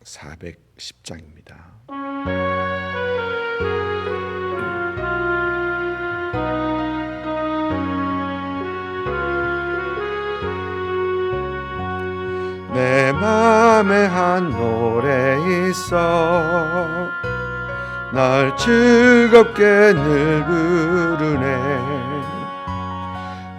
410장입니다. 내 맘에 한 노래 있어 날 즐겁게 늘 부르네.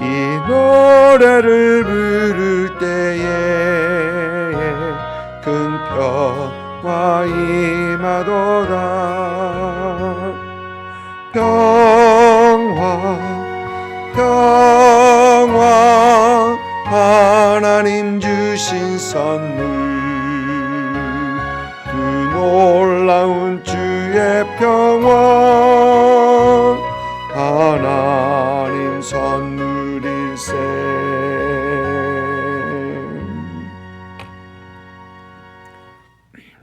이 노래를 부를 때에 큰 평화 임하도다. 평화 하나님 주신 선물, 그 놀라운 주의 평화 하나님 선물일세.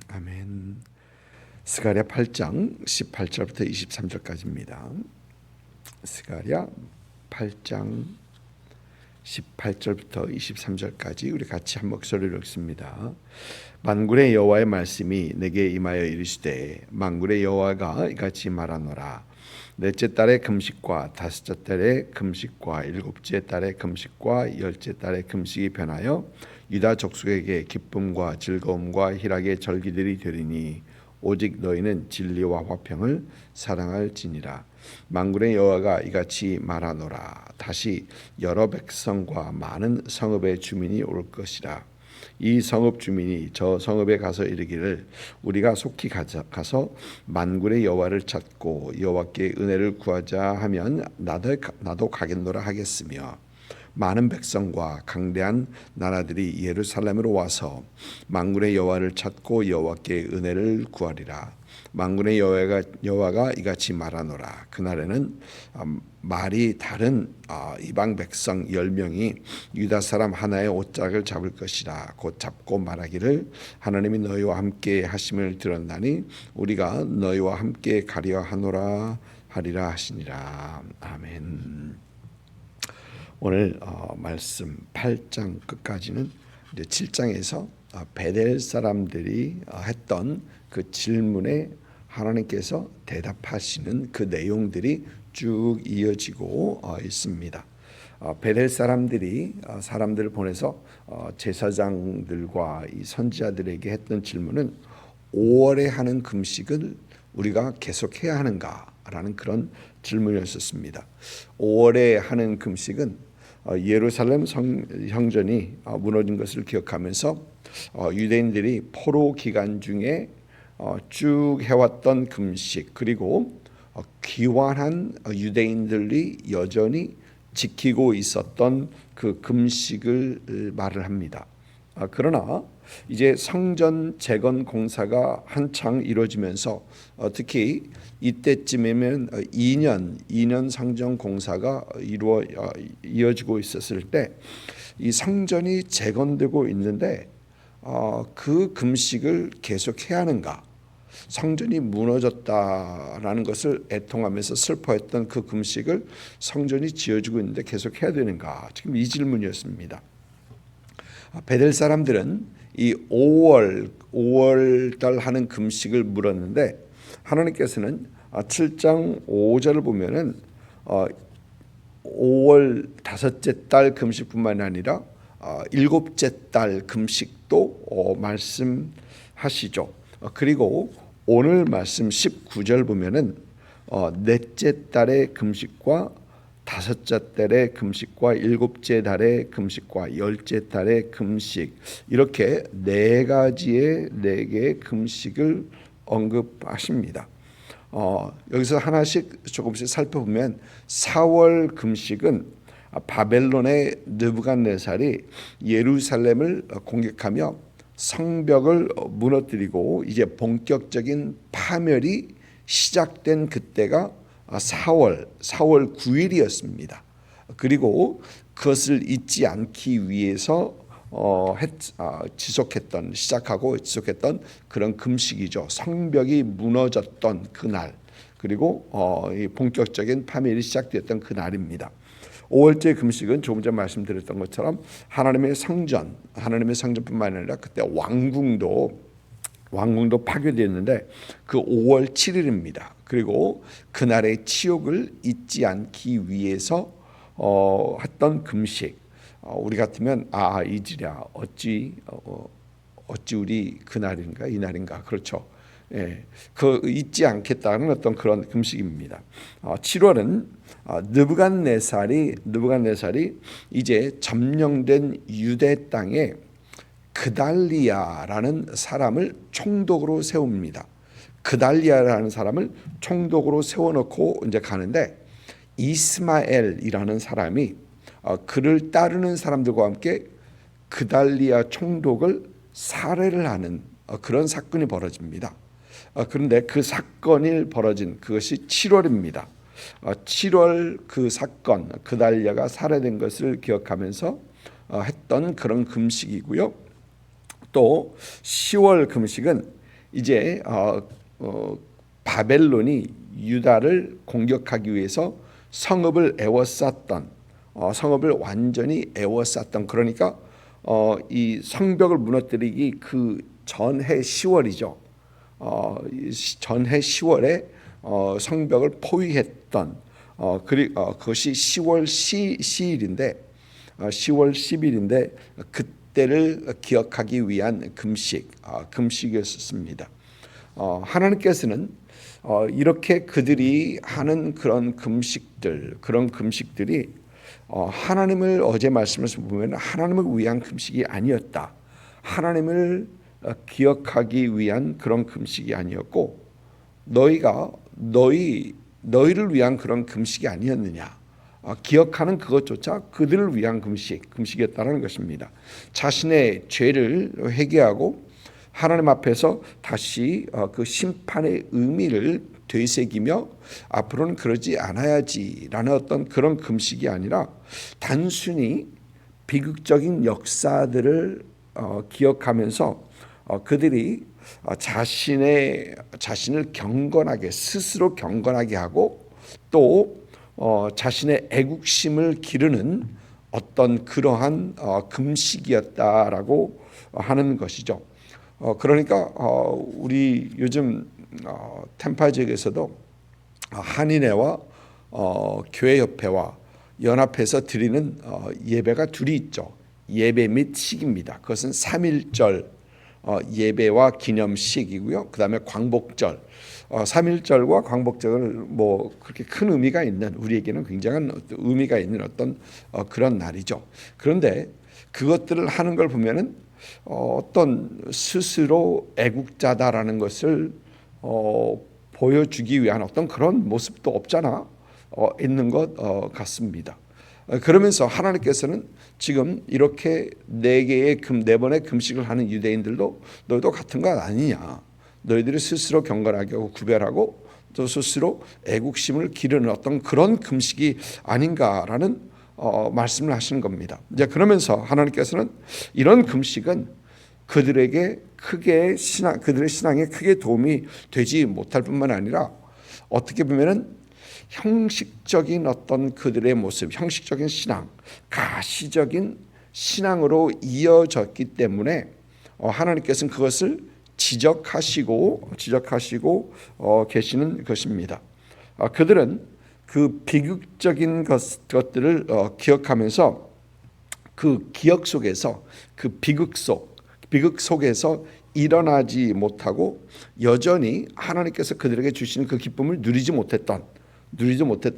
아멘. 스가랴 8장 18절부터 23절까지입니다. 스가랴 8장 18절부터 23절까지 우리 같이 한 목소리로 읽습니다. 만군의 여호와의 말씀이 내게 임하여 이르시되, 만군의 여호와가 이같이 말하노라. 넷째 달의 금식과 다섯째 달의 금식과 일곱째 달의 금식과 열째 달의 금식이 변하여 유다 족속에게 기쁨과 즐거움과 희락의 절기들이 되리니 오직 너희는 진리와 화평을 사랑할지니라. 만군의 여호와가 이같이 말하노라. 다시 여러 백성과 많은 성읍의 주민이 올 것이라. 이 성읍 주민이 저 성읍에 가서 이르기를, 우리가 속히 가서 만군의 여호와를 찾고 여호와께 은혜를 구하자 하면 나도 가겠노라 하겠으며, 많은 백성과 강대한 나라들이 예루살렘으로 와서 만군의 여호와를 찾고 여호와께 은혜를 구하리라. 만군의 여호와가 이같이 말하노라. 그날에는 말이 다른 이방 백성 10명이 유다 사람 하나의 옷짝을 잡을 것이라. 곧 잡고 말하기를, 하나님이 너희와 함께 하심을 들었나니 우리가 너희와 함께 가려 하노라 하리라 하시니라. 아멘. 오늘 말씀 8장 끝까지는 이제 7장에서 베델 사람들이 했던 그 질문에 하나님께서 대답하시는 그 내용들이 쭉 이어지고 있습니다. 베델 사람들이 사람들을 보내서 제사장들과 이 선지자들에게 했던 질문은 5월에 하는 금식을 우리가 계속해야 하는가라는 그런 질문이었습니다. 5월에 하는 금식은 예루살렘 성전이 무너진 것을 기억하면서 유대인들이 포로 기간 중에 쭉 해왔던 금식, 그리고 귀환한 유대인들이 여전히 지키고 있었던 그 금식을 말을 합니다. 그러나 이제 성전 재건 공사가 한창 이루어지면서 특히 이때쯤이면 2년 성전 공사가 이어지고 있었을 때 이 성전이 재건되고 있는데 그 금식을 계속해야 하는가? 성전이 무너졌다라는 것을 애통하면서 슬퍼했던 그 금식을 성전이 지어지고 있는데 계속해야 되는가? 지금 이 질문이었습니다. 베델 사람들은 이 5월 달 하는 금식을 물었는데, 하나님께서는 7장 5절을 보면은 5월 다섯째 달 금식뿐만 아니라 일곱째 달 금식도 말씀하시죠. 그리고 오늘 말씀 19절 보면은 넷째 달의 금식과 다섯째 달의 금식과 일곱째 달의 금식과 열째 달의 금식, 이렇게 네 개의 금식을 언급하십니다. 여기서 하나씩 조금씩 살펴보면 4월 금식은 바벨론의 느부갓네살이 예루살렘을 공격하며 성벽을 무너뜨리고 이제 본격적인 파멸이 시작된 그때가 4월 9일이었습니다. 그리고 그것을 잊지 않기 위해서 시작하고 지속했던 그런 금식이죠. 성벽이 무너졌던 그날, 그리고 본격적인 파멸이 시작되었던 그날입니다. 5월째 금식은 조금 전 말씀드렸던 것처럼 하나님의 성전뿐만 아니라 그때 왕궁도 왕궁도 파괴되었는데 그 5월 7일입니다. 그리고 그날의 치욕을 잊지 않기 위해서 했던 금식. 우리 같으면 이지랴 어찌 우리 그날인가 이날인가 그렇죠. 예, 그 잊지 않겠다는 어떤 그런 금식입니다. 7월은 느부갓네살이 이제 점령된 유대 땅에 그달리아라는 사람을 총독으로 세웁니다. 그달리아라는 사람을 총독으로 세워놓고 이제 가는데 이스마엘이라는 사람이 그를 따르는 사람들과 함께 그달리아 총독을 살해를 하는 그런 사건이 벌어집니다. 그런데 그 사건이 벌어진 그것이 7월입니다. 7월 그 사건, 그달리아가 살해된 것을 기억하면서 했던 그런 금식이고요. 또 10월 금식은 이제 바벨론이 유다를 공격하기 위해서 성읍을 에워쌌던 성읍을 완전히 에워쌌던 그러니까 이 성벽을 무너뜨리기 그 전해 10월이죠. 전해 10월에 성벽을 포위했던 그것이 10월 10일인데 10월 10일인데 그때를 기억하기 위한 금식이었습니다. 하나님께서는 이렇게 그들이 하는 그런 금식들이 하나님을 어제 말씀에서 보면 하나님을 위한 금식이 아니었다. 하나님을 기억하기 위한 그런 금식이 아니었고 너희를 위한 그런 금식이 아니었느냐. 기억하는 그것조차 그들을 위한 금식이었다는 것입니다. 자신의 죄를 회개하고 하나님 앞에서 다시 그 심판의 의미를 되새기며 앞으로는 그러지 않아야지라는 어떤 그런 금식이 아니라 단순히 비극적인 역사들을 기억하면서 그들이 자신을 경건하게 스스로 경건하게 하고 또 자신의 애국심을 기르는 어떤 그러한 금식이었다라고 하는 것이죠. 그러니까 우리 요즘 템파 지역에서도 한인회와 교회협회와 연합해서 드리는 예배가 둘이 있죠. 예배 및 식입니다. 그것은 3.1절 예배와 기념식이고요. 그 다음에 광복절. 3.1절과 광복절은 뭐 그렇게 큰 의미가 있는 우리에게는 굉장한 의미가 있는 어떤 그런 날이죠. 그런데 그것들을 하는 걸 보면은 어떤 스스로 애국자다라는 것을 보여주기 위한 어떤 그런 모습도 없잖아 있는 것 같습니다. 그러면서 하나님께서는 지금 이렇게 네 번의 금식을 하는 유대인들도 너희도 같은 것 아니냐. 너희들이 스스로 경건하게 하고 구별하고 또 스스로 애국심을 기르는 어떤 그런 금식이 아닌가라는 말씀을 하시는 겁니다. 이제 그러면서 하나님께서는 이런 금식은 그들의 신앙에 크게 도움이 되지 못할 뿐만 아니라 어떻게 보면은 형식적인 어떤 그들의 모습, 형식적인 신앙, 가시적인 신앙으로 이어졌기 때문에 하나님께서는 그것을 지적하시고 계시는 것입니다. 그들은 그 비극적인 것들을 기억하면서 그 기억 속에서 그 비극 속에서 일어나지 못하고 여전히 하나님께서 그들에게 주시는 그 기쁨을 누리지 못했던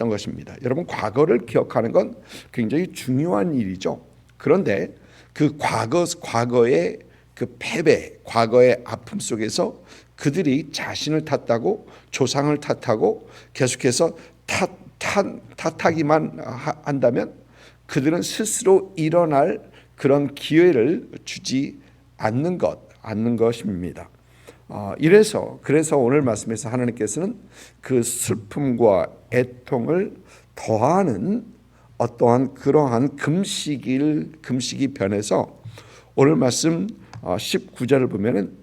것입니다. 여러분 과거를 기억하는 건 굉장히 중요한 일이죠. 그런데 그 과거의 그 패배, 과거의 아픔 속에서 그들이 자신을 탓하고 조상을 탓하고 계속해서 탓하기만 한다면 그들은 스스로 일어날 그런 기회를 주지 않는 것입니다. 그래서 오늘 말씀에서 하나님께서는 그 슬픔과 애통을 더하는 어떠한 그러한 금식이 변해서 오늘 말씀 19절을 보면은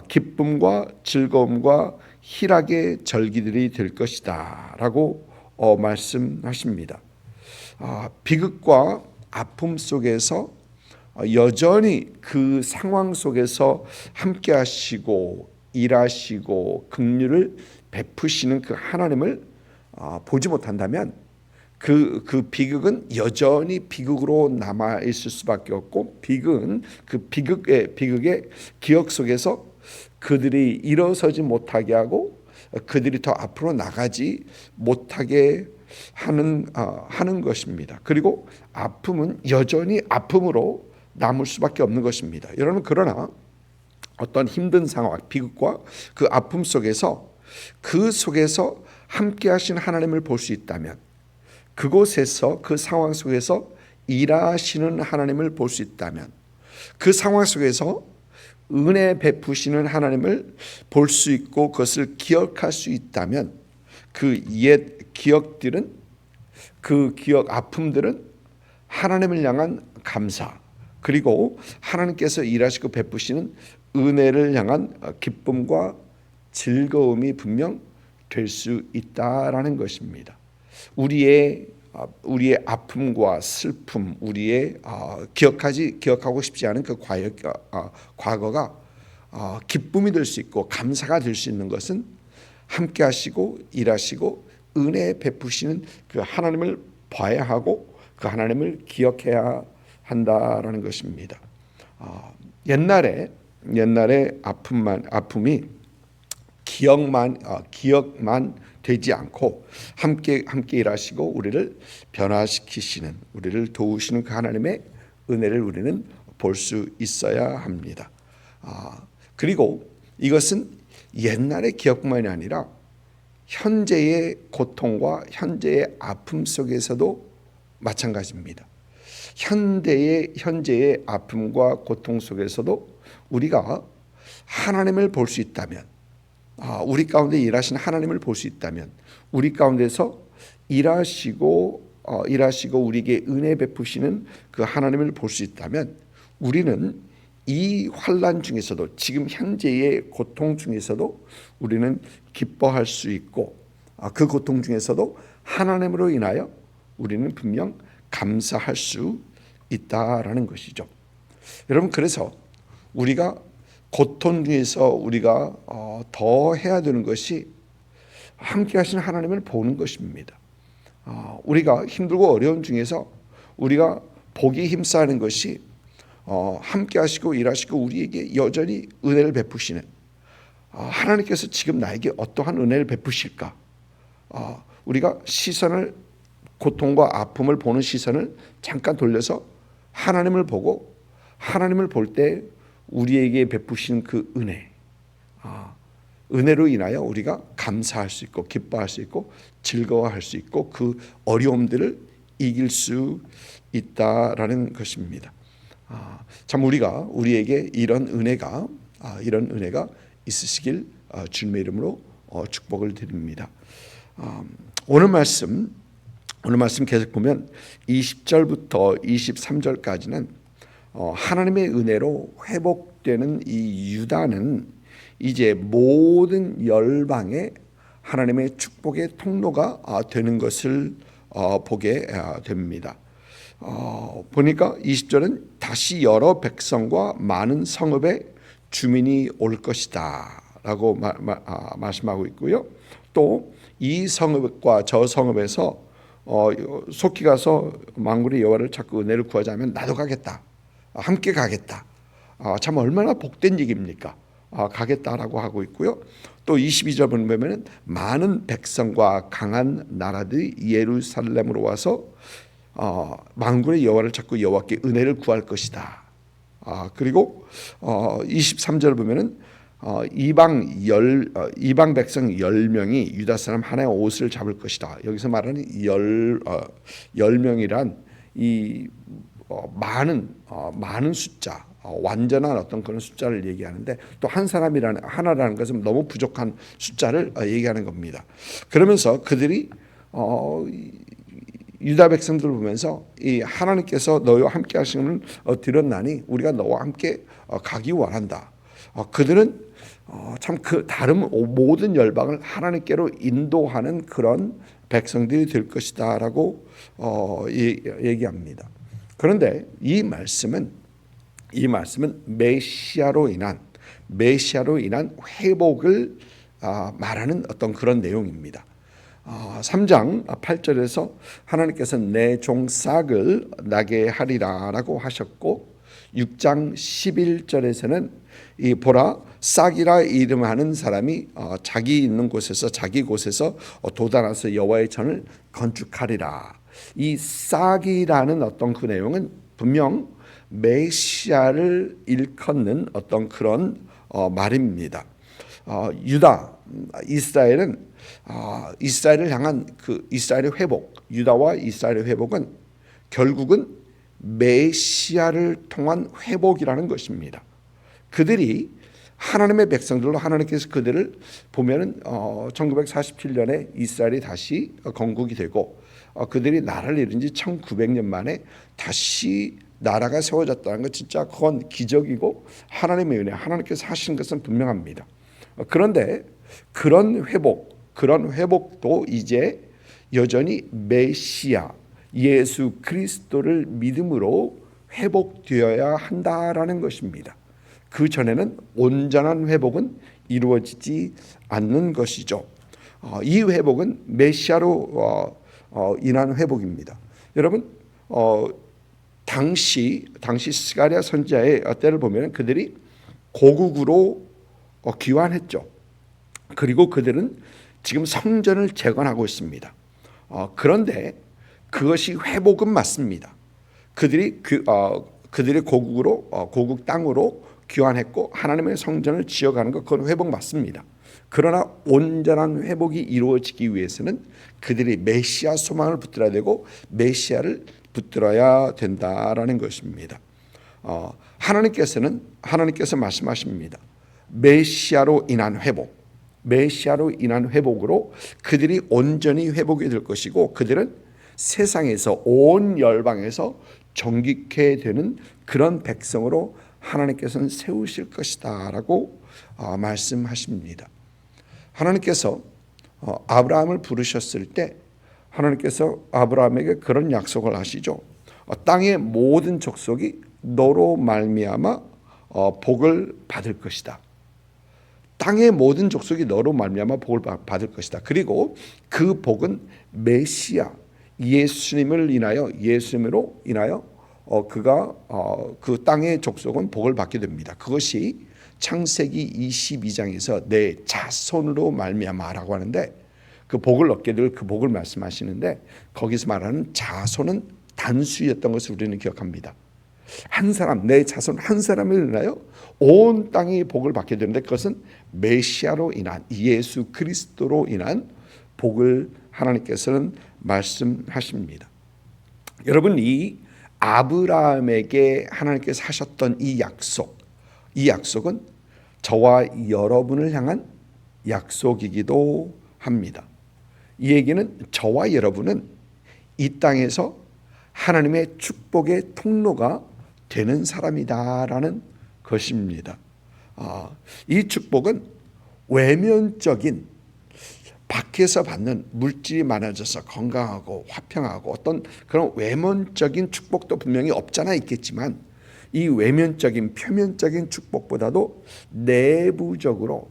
기쁨과 즐거움과 희락의 절기들이 될 것이다라고 말씀하십니다. 비극과 아픔 속에서 여전히 그 상황 속에서 함께 하시고 일하시고 긍휼을 베푸시는 그 하나님을 보지 못한다면 그 비극은 여전히 비극으로 남아 있을 수밖에 없고, 비극은 그 비극의 기억 속에서 그들이 일어서지 못하게 하고 그들이 더 앞으로 나가지 못하게 하는 것입니다. 그리고 아픔은 여전히 아픔으로 남을 수밖에 없는 것입니다. 여러분, 그러나 어떤 힘든 상황, 비극과 그 아픔 속에서 함께 하신 하나님을 볼 수 있다면, 그곳에서 그 상황 속에서 일하시는 하나님을 볼 수 있다면, 그 상황 속에서 은혜 베푸시는 하나님을 볼 수 있고 그것을 기억할 수 있다면, 그 옛 기억들은, 그 기억 아픔들은 하나님을 향한 감사, 그리고 하나님께서 일하시고 베푸시는 은혜를 향한 기쁨과 즐거움이 분명 될 수 있다라는 것입니다. 우리의 아픔과 슬픔, 우리의 기억하고 싶지 않은 그 과거가 기쁨이 될 수 있고 감사가 될 수 있는 것은 함께 하시고 일하시고 은혜 베푸시는 그 하나님을 봐야 하고 그 하나님을 기억해야 한다라는 것입니다. 옛날에 아픔이 기억만 되지 않고 함께 일하시고 우리를 변화시키시는, 우리를 도우시는 그 하나님의 은혜를 우리는 볼 수 있어야 합니다. 그리고 이것은 옛날의 기억만이 아니라 현재의 고통과 현재의 아픔 속에서도 마찬가지입니다. 현재의 아픔과 고통 속에서도 우리가 하나님을 볼 수 있다면, 우리 가운데 일하시는 하나님을 볼 수 있다면, 우리 가운데서 일하시고 우리에게 은혜 베푸시는 그 하나님을 볼 수 있다면, 우리는 이 환난 중에서도, 지금 현재의 고통 중에서도 우리는 기뻐할 수 있고, 그 고통 중에서도 하나님으로 인하여 우리는 분명 감사할 수 있다라는 것이죠. 여러분, 그래서 우리가 고통 중에서 우리가 더 해야 되는 것이 함께 하시는 하나님을 보는 것입니다. 우리가 힘들고 어려운 중에서 우리가 보기 힘싸는 것이 함께 하시고 일하시고 우리에게 여전히 은혜를 베푸시는 하나님께서 지금 나에게 어떠한 은혜를 베푸실까? 우리가 시선을, 고통과 아픔을 보는 시선을 잠깐 돌려서 하나님을 보고, 하나님을 볼 때 우리에게 베푸신 그 은혜로 인하여 우리가 감사할 수 있고 기뻐할 수 있고 즐거워할 수 있고 그 어려움들을 이길 수 있다라는 것입니다. 참 우리에게 이런 은혜가 있으시길 주님의 이름으로 축복을 드립니다. 오늘 말씀 계속 보면 20절부터 23절까지는 하나님의 은혜로 회복되는 이 유다는 이제 모든 열방에 하나님의 축복의 통로가 되는 것을 보게 됩니다. 보니까 20절은 다시 여러 백성과 많은 성읍의 주민이 올 것이다 라고 말씀하고 있고요. 또 이 성읍과 저 성읍에서 속히 가서 만군의 여호와를 찾고 은혜를 구하자면 나도 가겠다, 함께 가겠다. 참 얼마나 복된 얘기입니까? 가겠다라고 하고 있고요. 또 22절 보면 많은 백성과 강한 나라들이 예루살렘으로 와서 만군의 여호와를 찾고 여호와께 은혜를 구할 것이다. 그리고 23절 보면은 이방 백성 10명이 유다 사람 하나의 옷을 잡을 것이다. 여기서 말하는 10명이란 이 많은 숫자, 완전한 어떤 그런 숫자를 얘기하는데, 또 하나라는 것은 너무 부족한 숫자를 얘기하는 겁니다. 그러면서 그들이 유다 백성들을 보면서 이 하나님께서 너희와 함께 하시는 드렸나니 우리가 너와 함께 가기 원한다. 그들은 참 그 다른 모든 열방을 하나님께로 인도하는 그런 백성들이 될 것이다라고 얘기합니다. 그런데 이 말씀은 메시아로 인한 메시아로 인한 회복을 말하는 어떤 그런 내용입니다. 3장 8절에서 하나님께서 내 종 싹을 나게 하리라라고 하셨고 6장 11절에서는 이 보라 싹이라 이름하는 사람이 자기 있는 곳에서 자기 곳에서 돋아나서 여호와의 전을 건축하리라. 이 싹이라는 어떤 그 내용은 분명 메시아를 일컫는 어떤 그런 말입니다. 유다 이스라엘은 이스라엘을 향한 그 이스라엘의 회복, 유다와 이스라엘의 회복은 결국은 메시아를 통한 회복이라는 것입니다. 그들이 하나님의 백성들로 하나님께서 그들을 보면은 1947년에 이스라엘이 다시 건국이 되고 그들이 나라를 이룬 지 1900년 만에 다시 나라가 세워졌다는 건 진짜 그건 기적이고 하나님의 은혜, 하나님께서 하신 것은 분명합니다. 그런데 그런 회복도 이제 여전히 메시아 예수 그리스도를 믿음으로 회복되어야 한다라는 것입니다. 그 전에는 온전한 회복은 이루어지지 않는 것이죠. 이 회복은 메시아로 인한 회복입니다. 여러분 당시 스가랴 선지자의 때를 보면 그들이 고국으로 귀환했죠. 그리고 그들은 지금 성전을 재건하고 있습니다. 그런데 그것이 회복은 맞습니다. 그들이 고국 땅으로 귀환했고 하나님의 성전을 지어가는 것 그건 회복 맞습니다. 그러나 온전한 회복이 이루어지기 위해서는 그들이 메시아 소망을 붙들어야 되고 메시아를 붙들어야 된다라는 것입니다. 하나님께서 말씀하십니다. 메시아로 인한 회복으로 그들이 온전히 회복이 될 것이고 그들은 세상에서 온 열방에서 정직해 되는 그런 백성으로 하나님께서는 세우실 것이다라고 말씀하십니다. 하나님께서 아브라함을 부르셨을 때 하나님께서 아브라함에게 그런 약속을 하시죠. 땅의 모든 족속이 너로 말미암아 복을 받을 것이다. 땅의 모든 족속이 너로 말미암아 복을 받을 것이다. 그리고 그 복은 메시아 예수님으로 인하여 그가 그 땅의 족속은 복을 받게 됩니다. 그것이 창세기 22장에서 내 자손으로 말미암아라고 하는데 그 복을 얻게 될 그 복을 말씀하시는데 거기서 말하는 자손은 단수였던 것을 우리는 기억합니다. 한 사람, 내 자손 한 사람을 인하여 온 땅이 복을 받게 되는데 그것은 메시아로 인한 예수 그리스도로 인한 복을 하나님께서는 말씀하십니다. 여러분 이 아브라함에게 하나님께서 하셨던 이 약속은 저와 여러분을 향한 약속이기도 합니다. 이 얘기는 저와 여러분은 이 땅에서 하나님의 축복의 통로가 되는 사람이다라는 것입니다. 이 축복은 외면적인 밖에서 받는 물질이 많아져서 건강하고 화평하고 어떤 그런 외면적인 축복도 분명히 없잖아 있겠지만 이 외면적인 표면적인 축복보다도 내부적으로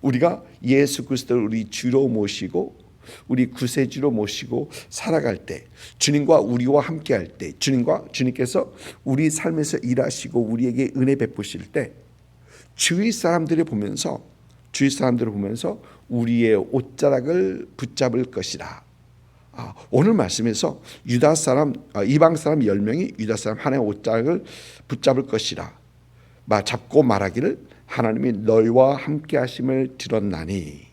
우리가 예수 그리스도를 우리 주로 모시고 우리 구세주로 모시고 살아갈 때 주님과 우리와 함께할 때 주님께서 우리 삶에서 일하시고 우리에게 은혜 베푸실 때 주위 사람들을 보면서 우리의 옷자락을 붙잡을 것이다. 오늘 말씀에서 이방 사람 10명이 유다 사람 하나의 옷자락을 붙잡을 것이라 잡고 말하기를 하나님이 너희와 함께 하심을 들었나니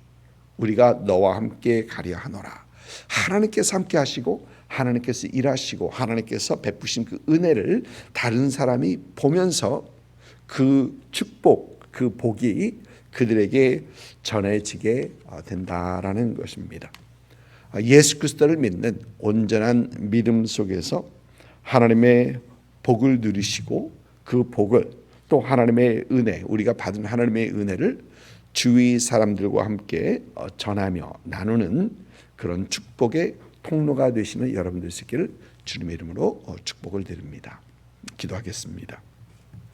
우리가 너와 함께 가려 하노라. 하나님께서 함께 하시고 하나님께서 일하시고 하나님께서 베푸신 그 은혜를 다른 사람이 보면서 그 축복, 그 복이 그들에게 전해지게 된다라는 것입니다. 예수 그리스도를 믿는 온전한 믿음 속에서 하나님의 복을 누리시고 그 복을 또 하나님의 은혜, 우리가 받은 하나님의 은혜를 주위 사람들과 함께 전하며 나누는 그런 축복의 통로가 되시는 여러분들 있기를 주님의 이름으로 축복을 드립니다. 기도하겠습니다.